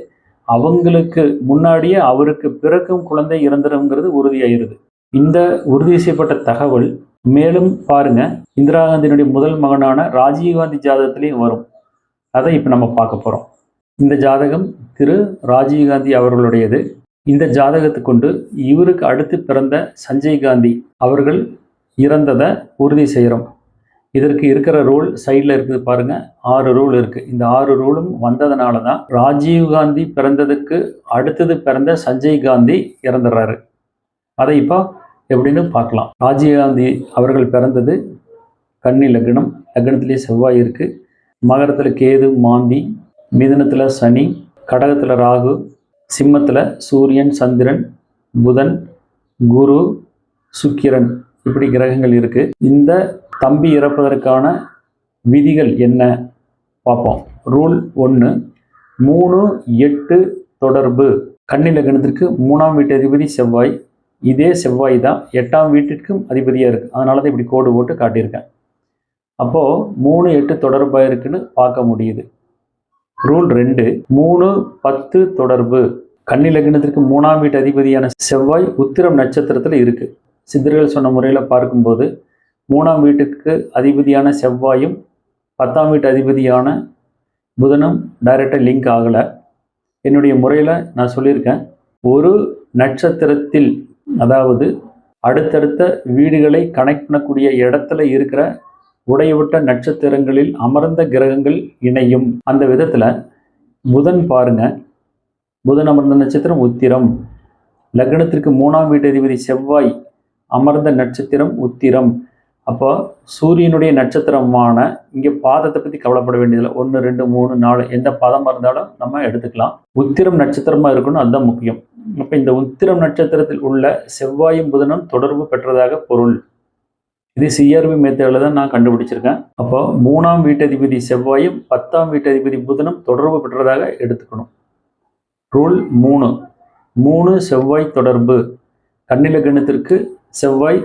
அவங்களுக்கு முன்னாடியே அவருக்கு பிறக்கும் குழந்தை இறந்துருங்கிறது உறுதியாயிருது. இந்த உறுதி செய்யப்பட்ட தகவல் மேலும் பாருங்க, இந்திரா காந்தியினுடைய முதல் மகனான ராஜீவ்காந்தி ஜாதகத்திலையும் வரும். அதை இப்போ நம்ம பார்க்க போகிறோம். இந்த ஜாதகம் திரு ராஜீவ்காந்தி அவர்களுடையது. இந்த ஜாதகத்தை கொண்டு இவருக்கு அடுத்து பிறந்த சஞ்சய் காந்தி அவர்கள் இறந்ததை உறுதி செய்கிறோம். இதற்கு இருக்கிற ரூல் சைடில் இருக்குது பாருங்க, 6 ரூல் இருக்குது. இந்த 6 ரூலும் வந்ததுனால தான் ராஜீவ்காந்தி பிறந்ததுக்கு அடுத்தது பிறந்த சஞ்சய் காந்தி இறந்துடுறாரு. அதை இப்போ எப்படின்னு பார்க்கலாம். ராஜீவ்காந்தி அவர்கள் பிறந்தது கன்னி லக்னம். லக்னத்திலே செவ்வாய் இருக்குது. மகரத்தில் கேது மாந்தி, மிதுனத்தில் சனி, கடகத்தில் ராகு, சிம்மத்தில் சூரியன், சந்திரன், புதன், குரு, சுக்கிரன், இப்படி கிரகங்கள் இருக்குது. இந்த தம்பி இறப்பதற்கான விதிகள் என்ன பார்ப்போம். ரூல் 1, 3, 8 தொடர்பு. கன்னி லக்னத்திற்கு 3ஆம் வீட்டு அதிபதி செவ்வாய். இதே செவ்வாய் தான் 8ஆம் வீட்டிற்கும் அதிபதியாக இருக்குது. அதனால தான் இப்படி கோடு போட்டு காட்டியிருக்கேன். அப்போது 3, 8 தொடர்பாக இருக்குன்னு பார்க்க முடியுது. ரூல் 2, 3, 10 தொடர்பு. கன்னி லக்னத்திற்கு 3ஆம் வீட்டு அதிபதியான செவ்வாய் உத்திரம் நட்சத்திரத்தில் இருக்குது. சித்தர்கள் சொன்ன முறையில் பார்க்கும்போது 3ஆம் வீட்டுக்கு அதிபதியான செவ்வாயும் 10ஆம் வீட்டு அதிபதியான புதனும் டைரெக்டாக லிங்க் ஆகலை. என்னுடைய முறையில் நான் சொல்லியிருக்கேன், ஒரு நட்சத்திரத்தில், அதாவது அடுத்தடுத்த வீடுகளை கனெக்ட் பண்ணக்கூடிய இடத்துல இருக்கிற உடையவிட்ட நட்சத்திரங்களில் அமர்ந்த கிரகங்கள் இணையும். அந்த விதத்தில் புதன் பாருங்க, புதன் அமர்ந்த நட்சத்திரம் உத்திரம். லக்னத்திற்கு 3ஆம் வீட்டு அதிபதி செவ்வாய் அமர்ந்த நட்சத்திரம் உத்திரம். அப்போ சூரியனுடைய நட்சத்திரமான இங்கே பாதத்தை பற்றி கவலைப்பட வேண்டியதில்லை. 1, 2, 3, 4 எந்த பாதமாக இருந்தாலும் நம்ம எடுத்துக்கலாம். உத்திரம் நட்சத்திரமாக இருக்கணும், அதுதான் முக்கியம். அப்போ இந்த உத்திரம் நட்சத்திரத்தில் உள்ள செவ்வாயும் புதனும் தொடர்பு பெற்றதாக பொருள். இது சிஆர்பி மெத்தடில் தான் நான் கண்டுபிடிச்சிருக்கேன். அப்போ 3ஆம் வீட்டதிபதி செவ்வாயும் 10ஆம் வீட்டதிபதி புதனும் தொடர்பு பெற்றதாக எடுத்துக்கணும். ரூல் 3 செவ்வாய் தொடர்பு. கன்னிலக்னத்திற்கு செவ்வாய்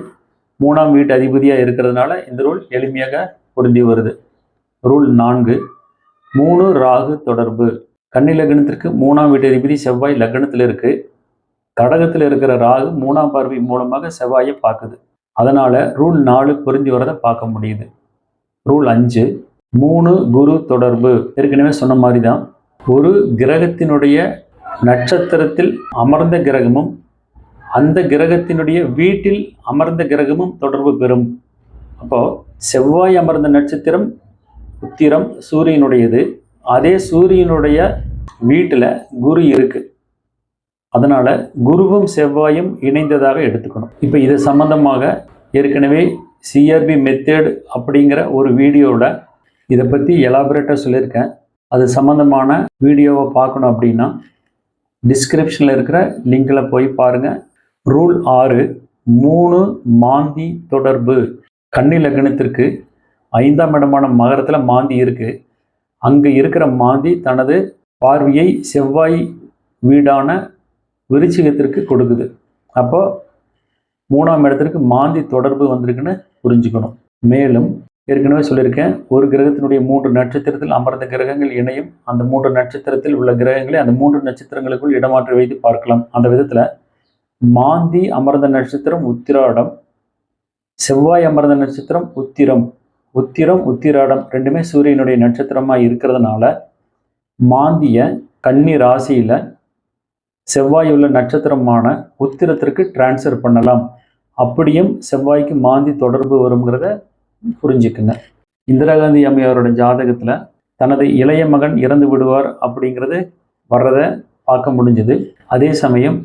3ஆம் வீட்டு அதிபதியாக இருக்கிறதுனால இந்த ரூல் எளிமையாக பொருந்தி வருது. ரூல் 4 ராகு தொடர்பு. கன்னிலக்னத்திற்கு 3ஆம் வீட்டு அதிபதி செவ்வாய் லக்னத்தில் இருக்கு. கடகத்தில் இருக்கிற ராகு 3ஆம் பார்வை மூலமாக செவ்வாயை பார்க்குது. அதனால ரூல் 4 பொருந்தி வரதை பார்க்க முடியுது. ரூல் 5 குரு தொடர்பு. ஏற்கனவே சொன்ன மாதிரி தான், ஒரு கிரகத்தினுடைய நட்சத்திரத்தில் அமர்ந்த கிரகமும் அந்த கிரகத்தினுடைய வீட்டில் அமர்ந்த கிரகமும் தொடர்பு பெறும். அப்போ செவ்வாய் அமர்ந்த நட்சத்திரம் உத்திரம் சூரியனுடையது. அதே சூரியனுடைய வீட்டில் குரு இருக்கு. அதனால குருவும் செவ்வாயும் இணைந்ததாக எடுத்துக்கணும். இப்போ இது சம்பந்தமாக ஏற்கனவே சிஆர்பி மெத்தட் அப்படிங்கிற ஒரு வீடியோவில் இதை பற்றி எலாபரேட்டாக சொல்லியிருக்கேன். அது சம்பந்தமான வீடியோவை பார்க்கணும் அப்படின்னா டிஸ்கிரிப்ஷனில் இருக்கிற லிங்கில் போய் பாருங்கள். ரூல் 6 மாந்தி தொடர்பு. கன்னி லக்னத்திற்கு 5ஆம் இடமான மகரத்தில் மாந்தி இருக்கு. அங்கே இருக்கிற மாந்தி தனது பார்வையை செவ்வாய் வீடான விருச்சிகத்திற்கு கொடுக்குது. அப்போ 3ஆம் இடத்திற்கு மாந்தி தொடர்பு வந்திருக்குன்னு புரிஞ்சுக்கணும். மேலும் ஏற்கனவே சொல்லியிருக்கேன், ஒரு கிரகத்தினுடைய 3 நட்சத்திரத்தில் அமர்ந்த கிரகங்கள் இணையும். அந்த 3 நட்சத்திரத்தில் உள்ள கிரகங்களை அந்த 3 நட்சத்திரங்களுக்குள் இடமாற்றி வைத்து பார்க்கலாம். அந்த விதத்தில் மாந்தி அமர்ந்த நட்சத்திரம் உத்திராடம், செவ்வாய் அமர்ந்த நட்சத்திரம் உத்திராடம் ரெண்டுமே சூரியனுடைய நட்சத்திரமாக இருக்கிறதுனால மாந்திய கன்னி ராசியில் செவ்வாய் உள்ள நட்சத்திரமான உத்திரத்திற்கு டிரான்ஸ்ஃபர் பண்ணலாம். அப்படியும் செவ்வாய்க்கு மாந்தி தொடர்பு வருங்கிறத புரிஞ்சுக்குங்க. இந்திரா காந்தி அம்மையாரோட ஜாதகத்தில் தனது இளைய மகன் இறந்து விடுவார் அப்படிங்கிறது வர்றதை பார்க்க முடிஞ்சது. அதே சமயம்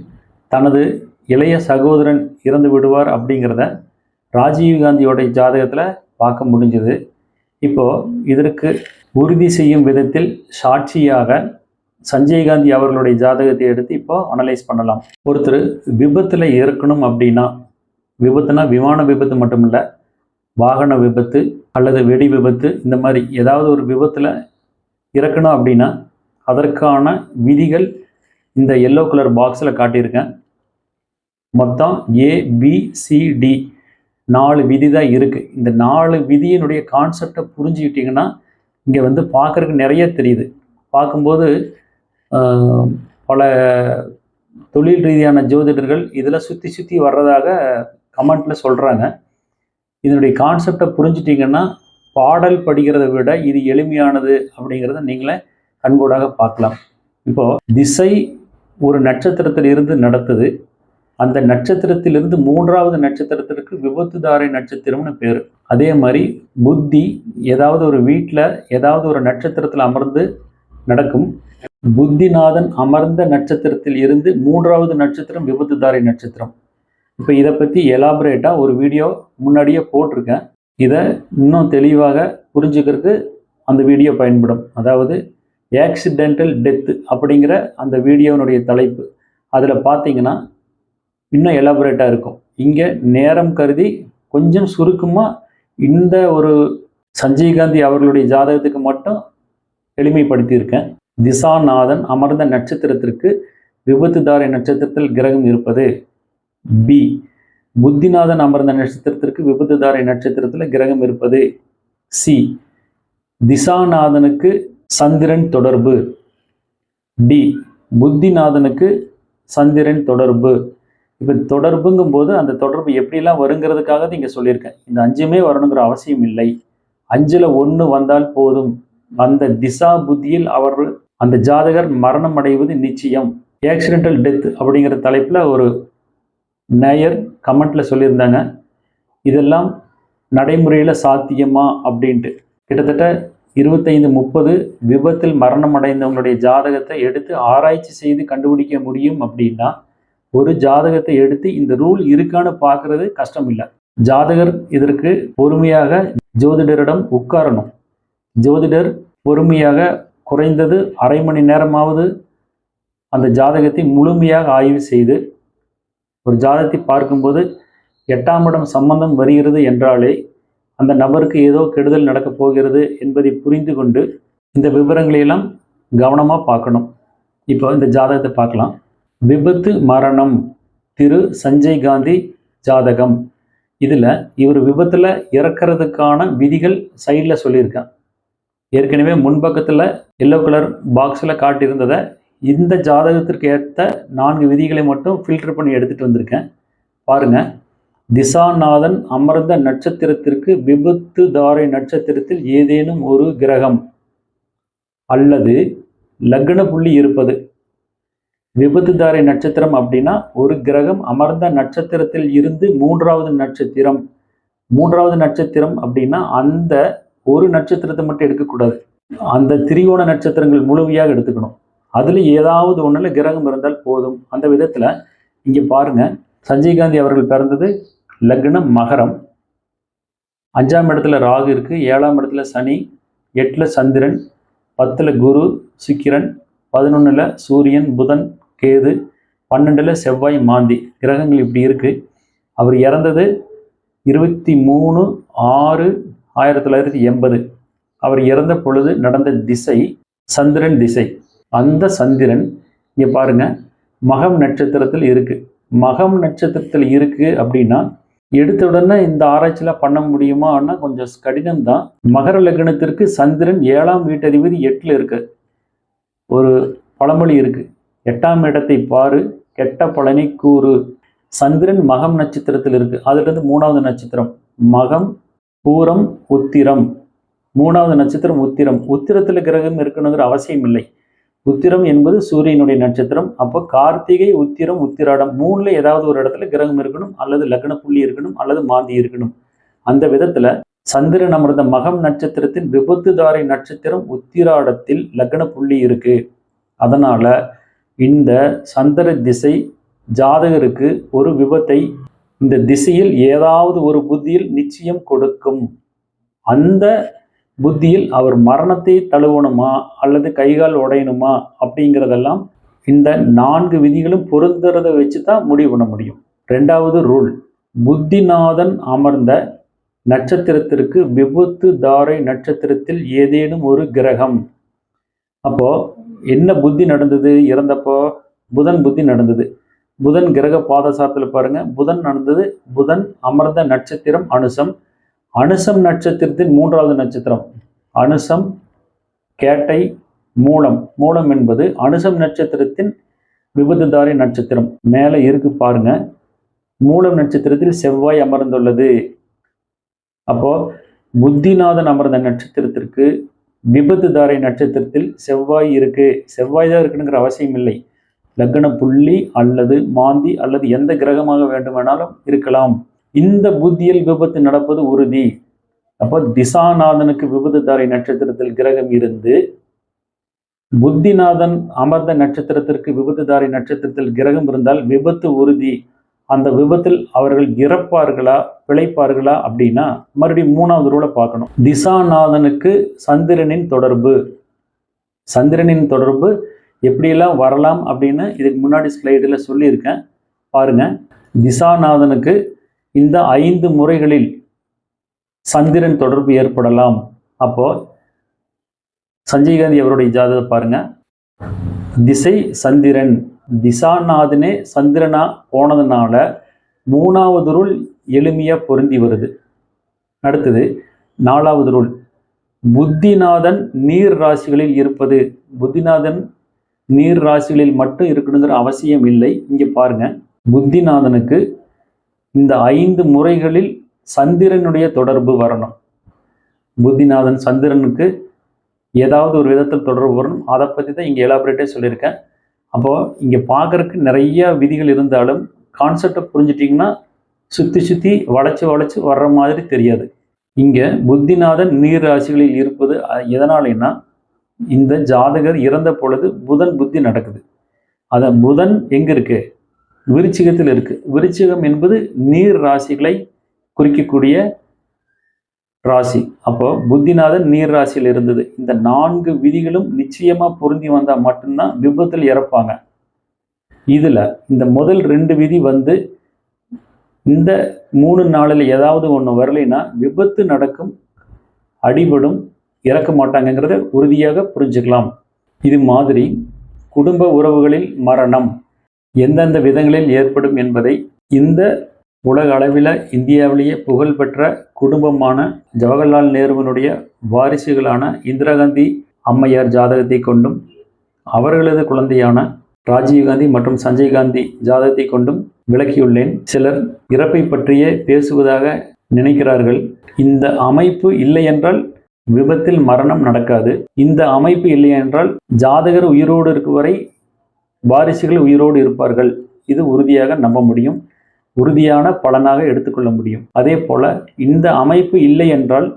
தனது இளைய சகோதரன் இறந்து விடுவார் அப்படிங்கிறத ராஜீவ்காந்தியோடைய ஜாதகத்தில் பார்க்க முடிஞ்சது. இப்போது இதற்கு உறுதி செய்யும் விதத்தில் சாட்சியாக சஞ்சய் காந்தி அவர்களுடைய ஜாதகத்தை எடுத்து இப்போ அனலைஸ் பண்ணலாம். ஒருத்தர் விபத்தில் இறக்கணும் அப்படின்னா, விபத்துனா விமான விபத்து மட்டும் இல்லை, வாகன விபத்து அல்லது வெடி விபத்து, இந்த மாதிரி ஏதாவது ஒரு விபத்தில் இறக்கணும் அப்படின்னா அதற்கான விதிகள் இந்த எல்லோ கலர் பாக்ஸில் காட்டியிருக்கேன். மொத்தம் ABCD 4 விதி தான் இருக்குது. இந்த 4 விதியினுடைய கான்செப்டை புரிஞ்சுக்கிட்டிங்கன்னா இங்கே வந்து பார்க்குறதுக்கு நிறைய தெரியுது. பார்க்கும்போது பல தொழில் ரீதியான ஜோதிடர்கள் இதில் சுற்றி வர்றதாக கமெண்ட்டில் சொல்கிறாங்க. இதனுடைய கான்செப்டை புரிஞ்சிட்டிங்கன்னா பாடல் படிக்கிறத விட இது எளிமையானது அப்படிங்கிறத நீங்களே கண்கூடாக பார்க்கலாம். இப்போது திசை ஒரு நட்சத்திரத்தில் இருந்து நடத்துது. அந்த நட்சத்திரத்திலிருந்து 3ஆவது நட்சத்திரத்திற்கு விபத்துதாரை நட்சத்திரம்னு பேர். அதே மாதிரி புத்தி ஏதாவது ஒரு வீட்டில் ஏதாவது ஒரு நட்சத்திரத்தில் அமர்ந்து நடக்கும். புத்திநாதன் அமர்ந்த நட்சத்திரத்தில் இருந்து 3ஆவது நட்சத்திரம் விபத்துதாரை நட்சத்திரம். இப்போ இதை பற்றி எலாபரேட்டாக ஒரு வீடியோ முன்னாடியே போட்டிருக்கேன். இதை இன்னும் தெளிவாக புரிஞ்சுக்கிறதுக்கு அந்த வீடியோ பயன்படும். அதாவது ஆக்சிடென்டல் டெத்து அப்படிங்கிற அந்த வீடியோனுடைய தலைப்பு. அதில் பார்த்தீங்கன்னா இன்னும் எலாபரேட்டாக இருக்கும். இங்கே நேரம் கருதி கொஞ்சம் சுருக்கமாக இந்த ஒரு சஞ்சய் காந்தி அவர்களுடைய ஜாதகத்துக்கு மட்டும் எளிமைப்படுத்தியிருக்கேன். திசாநாதன் அமர்ந்த நட்சத்திரத்திற்கு விபத்துதாரை நட்சத்திரத்தில் கிரகம் இருப்பது. B புத்திநாதன் அமர்ந்த நட்சத்திரத்திற்கு விபத்துதாரை நட்சத்திரத்தில் கிரகம் இருப்பது. C திசாநாதனுக்கு சந்திரன் தொடர்பு. D புத்திநாதனுக்கு சந்திரன் தொடர்பு. இப்போ தொடர்புங்கும் போது அந்த தொடர்பு எப்படிலாம் வருங்கிறதுக்காக இங்கே சொல்லியிருக்கேன். இந்த 5மே வரணுங்கிற அவசியம் இல்லை. 5ல் 1 வந்தால் போதும். அந்த திசா புத்தியில் அவர்கள் அந்த ஜாதகர் மரணம் அடைவது நிச்சயம். ஆக்சிடென்டல் டெத் அப்படிங்கிற தலைப்பில் ஒரு நேயர் கமெண்ட்டில் சொல்லியிருந்தாங்க, இதெல்லாம் நடைமுறையில் சாத்தியமா அப்படின்ட்டு. கிட்டத்தட்ட 25-30 விபத்தில் மரணம் அடைந்தவங்களுடைய ஜாதகத்தை எடுத்து ஆராய்ச்சி செய்து கண்டுபிடிக்க முடியும் அப்படின்னா ஒரு ஜாதகத்தை எடுத்து இந்த ரூல் இருக்கான்னு பார்க்குறது கஷ்டம் இல்லை. ஜாதகர் இதற்கு பொறுமையாக ஜோதிடரிடம் உட்காரணும். ஜோதிடர் பொறுமையாக குறைந்தது அரை மணி நேரமாவது அந்த ஜாதகத்தை முழுமையாக ஆய்வு செய்து, ஒரு ஜாதகத்தை பார்க்கும்போது 8ஆம் இடம் சம்பந்தம் வருகிறது என்றாலே அந்த நபருக்கு ஏதோ கெடுதல் நடக்கப் போகிறது என்பதை புரிந்து கொண்டு இந்த விவரங்களையெல்லாம் கவனமாக பார்க்கணும். இப்போ இந்த ஜாதகத்தை பார்க்கலாம். விபத்து மரணம் திரு சஞ்சய் காந்தி ஜாதகம். இதில் இவர் விபத்தில் இறக்கிறதுக்கான விதிகள் சைடில் சொல்லியிருக்கேன். ஏற்கனவே முன்பக்கத்தில் எல்லோ கலர் பாக்ஸில் காட்டியிருந்ததை இந்த ஜாதகத்திற்கு ஏற்ற 4 விதிகளை மட்டும் ஃபில்டர் பண்ணி எடுத்துகிட்டு வந்திருக்கேன். பாருங்கள். திசாநாதன் அமர்ந்த நட்சத்திரத்திற்கு விபத்து தாரை நட்சத்திரத்தில் ஏதேனும் ஒரு கிரகம் அல்லது லக்ன புள்ளி இருப்பது. விபத்து தாரை நட்சத்திரம் அப்படின்னா ஒரு கிரகம் அமர்ந்த நட்சத்திரத்தில் இருந்து 3வது நட்சத்திரம். 3வது நட்சத்திரம் அப்படின்னா அந்த ஒரு நட்சத்திரத்தை மட்டும் எடுக்கக்கூடாது, அந்த திரிகோண நட்சத்திரங்கள் முழுமையாக எடுத்துக்கணும். அதில் ஏதாவது ஒன்றில் கிரகம் இருந்தால் போதும். அந்த விதத்தில் இங்கே பாருங்கள், சஞ்சய் காந்தி அவர்கள் பிறந்தது லக்னம் மகரம். 5ஆம் இடத்துல ராகு இருக்குது, 7ஆம் இடத்துல சனி, 8ல் சந்திரன், 10ல் குரு சுக்கிரன், 11ல் சூரியன் புதன் கேது, 12ல் செவ்வாய் மாந்தி. கிரகங்கள் இப்படி இருக்குது. அவர் இறந்தது 23/6/1980. அவர் இறந்த பொழுது நடந்த திசை சந்திரன் திசை. அந்த சந்திரன் இங்கே பாருங்கள் மகம் நட்சத்திரத்தில் இருக்குது. மகம் நட்சத்திரத்தில் இருக்குது அப்படின்னா எடுத்த உடனே இந்த ஆராய்ச்சியில் பண்ண முடியுமான்னா கொஞ்சம் கடினம்தான். மகர லக்னத்திற்கு சந்திரன் 7ஆம் வீட்டதிபதி 8ல் இருக்கு. ஒரு பழமொழி இருக்குது, 8ஆம் இடத்தை பாரு கெட்ட பலனை கூறு. சந்திரன் மகம் நட்சத்திரத்தில் இருக்குது. அதுலேருந்து 3வது நட்சத்திரம் மகம் பூரம் உத்திரம். 3வது நட்சத்திரம் உத்திரம். உத்திரத்தில் கிரகம் இருக்கணுங்கிற அவசியம் இல்லை. உத்திரம் என்பது சூரியனுடைய நட்சத்திரம். அப்போ கார்த்திகை உத்திரம் உத்திராடம் 3ல் ஏதாவது ஒரு இடத்துல கிரகம் இருக்கணும், அல்லது லக்ன புள்ளி இருக்கணும், அல்லது மாந்தி இருக்கணும். அந்த விதத்தில் சந்திரன் அமர்ந்த மகம் நட்சத்திரத்தின் விபத்து தாரை நட்சத்திரம் உத்திராடத்தில் லக்ன புள்ளி இருக்கு. அதனால இந்த சந்திர திசை ஜாதகருக்கு ஒரு விபத்தை இந்த திசையில் ஏதாவது ஒரு புத்தியில் நிச்சயம் கொடுக்கும். அந்த புத்தியில் அவர் மரணத்தை தழுவணுமா அல்லது கைகால் உடையணுமா அப்படிங்கிறதெல்லாம் இந்த 4 விதிகளும் பொருந்துறத வச்சு தான் முடிவு பண்ண முடியும். 2வது ரூல், புத்திநாதன் அமர்ந்த நட்சத்திரத்திற்கு விபத்து தாரை நட்சத்திரத்தில் ஏதேனும் ஒரு கிரகம். அப்போ என்ன புத்தி நடந்தது? இறந்தப்போ புதன் புத்தி நடந்தது. புதன் கிரக பாதசாரத்தில் பாருங்க, புதன் நடந்தது. புதன் அமர்ந்த நட்சத்திரம் அனுசம். அனுசம் நட்சத்திரத்தின் 3வது நட்சத்திரம். அனுசம் கேட்டை மூலம். மூலம் என்பது அனுசம் நட்சத்திரத்தின் விபத்துதாரி நட்சத்திரம். மேலே இருக்கு பாருங்க, மூலம் நட்சத்திரத்தில் செவ்வாய் அமர்ந்துள்ளது. அப்போ புத்திநாதன் அமர்ந்த நட்சத்திரத்திற்கு விபத்துதாரை நட்சத்திரத்தில் செவ்வாய் இருக்கு. செவ்வாய் தான் இருக்குங்கிற அவசியம் இல்லை. லக்ன புள்ளி அல்லது மாந்தி அல்லது எந்த கிரகமாக வேண்டுமானாலும் இருக்கலாம். இந்த புத்தியில் விபத்து நடப்பது உறுதி. அப்போ திசாநாதனுக்கு விபத்துதாரை நட்சத்திரத்தில் கிரகம் இருந்து புத்திநாதன் அமர்ந்த நட்சத்திரத்திற்கு விபத்துதாரை நட்சத்திரத்தில் கிரகம் இருந்தால் விபத்து உறுதி. அந்த விபத்தில் அவர்கள் இறப்பார்களா பிழைப்பார்களா அப்படின்னா மறுபடியும் 3வது ரூலை பார்க்கணும். திசாநாதனுக்கு சந்திரனின் தொடர்பு. சந்திரனின் தொடர்பு எப்படியெல்லாம் வரலாம் அப்படின்னு இதுக்கு முன்னாடி ஸ்லைடில் சொல்லியிருக்கேன் பாருங்க. திசாநாதனுக்கு இந்த 5 முறைகளில் சந்திரன் தொடர்பு ஏற்படலாம். அப்போ சஞ்சய் காந்தி அவருடைய ஜாதகத்தை பாருங்க. திசை சந்திரன், திசாநாதனே சந்திரனா போனதுனால 3வது ரூல் எளிமையா பொருந்தி வருது. அடுத்தது 4வது ரூல், புத்திநாதன் நீர் ராசிகளில் இருப்பது. புத்திநாதன் நீர் ராசிகளில் மட்டும் இருக்கணுங்கிற அவசியம் இல்லை. இங்க பாருங்க, புத்திநாதனுக்கு இந்த 5 முறைகளில் சந்திரனுடைய தொடர்பு வரணும். புத்திநாதன் சந்திரனுக்கு ஏதாவது ஒரு விதத்தில் தொடர்பு வரணும். அதை பற்றி தான் இங்கே எலாபரேட்டே சொல்லியிருக்கேன். அப்போது இங்கே பார்க்குறதுக்கு நிறைய விதிகள் இருந்தாலும் கான்செப்டை புரிஞ்சிட்டிங்கன்னா சுற்றி வளைச்சு வர்ற மாதிரி தெரியாது. இங்கே புத்திநாதன் நீர் ராசிகளில் இருப்பது எதனாலன்னா, இந்த ஜாதகர் இறந்த பொழுது புதன் புத்தி நடக்குது. அதை புதன் எங்கே இருக்கு? விருச்சிகத்தில் இருக்கு. விருச்சிகம் என்பது நீர் ராசிகளை குறிக்கக்கூடிய ராசி. அப்போ புத்திநாதன் நீர் ராசியில் இருந்தது. இந்த 4 விதிகளும் நிச்சயமா பொருந்தி வந்தா மட்டும்தான் விபத்தில் இறப்பாங்க. இதுல இந்த முதல் 2 விதி வந்து இந்த 3 நாளில் ஏதாவது ஒன்று வரலைன்னா விபத்து நடக்கும், அடிபடும், இறக்க மாட்டாங்கிறத உறுதியாக புரிஞ்சுக்கலாம். இது மாதிரி குடும்ப உறவுகளில் மரணம் எந்தெந்த விதங்களில் ஏற்படும் என்பதை இந்த உலக அளவில் இந்தியாவிலேயே புகழ்பெற்ற குடும்பமான ஜவஹர்லால் நேருவினுடைய வாரிசுகளான இந்திரா காந்தி அம்மையார் ஜாதகத்தை கொண்டும் அவர்களது குழந்தையான ராஜீவ்காந்தி மற்றும் சஞ்சய் காந்தி ஜாதகத்தை கொண்டும் விளக்கியுள்ளேன். சிலர் இறப்பை பற்றியே பேசுவதாக நினைக்கிறார்கள். இந்த அமைப்பு இல்லை என்றால் விபத்தில் மரணம் நடக்காது. இந்த அமைப்பு இல்லை என்றால் ஜாதகர் உயிரோடு இருக்கும் வரை வாரிசுகள் உயிரோடு இருப்பார்கள். இது உறுதியாக நம்ப முடியும், உறுதியான பலனாக எடுத்துக்கொள்ள முடியும். அதே போல இந்த அமைப்பு இல்லை என்றால்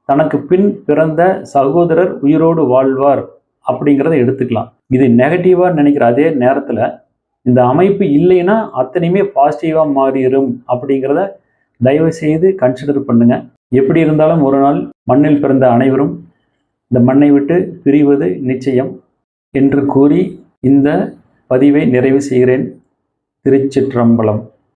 தனக்கு பின் பிறந்த சகோதரர் உயிரோடு வாழ்வார் அப்படிங்கிறத எடுத்துக்கலாம். இது நெகட்டிவாக நினைக்கிற அதே நேரத்தில் இந்த அமைப்பு இல்லைன்னா அத்தனையுமே பாசிட்டிவாக மாறிடும் அப்படிங்கிறத தயவு செய்து கன்சிடர் பண்ணுங்க. எப்படி இருந்தாலும் ஒரு நாள் மண்ணில் பிறந்த அனைவரும் இந்த மண்ணை விட்டு பிரிவது நிச்சயம் என்று கூறி இந்த பதிவை நிறைவு செய்கிறேன். திருச்சிற்றம்பலம்.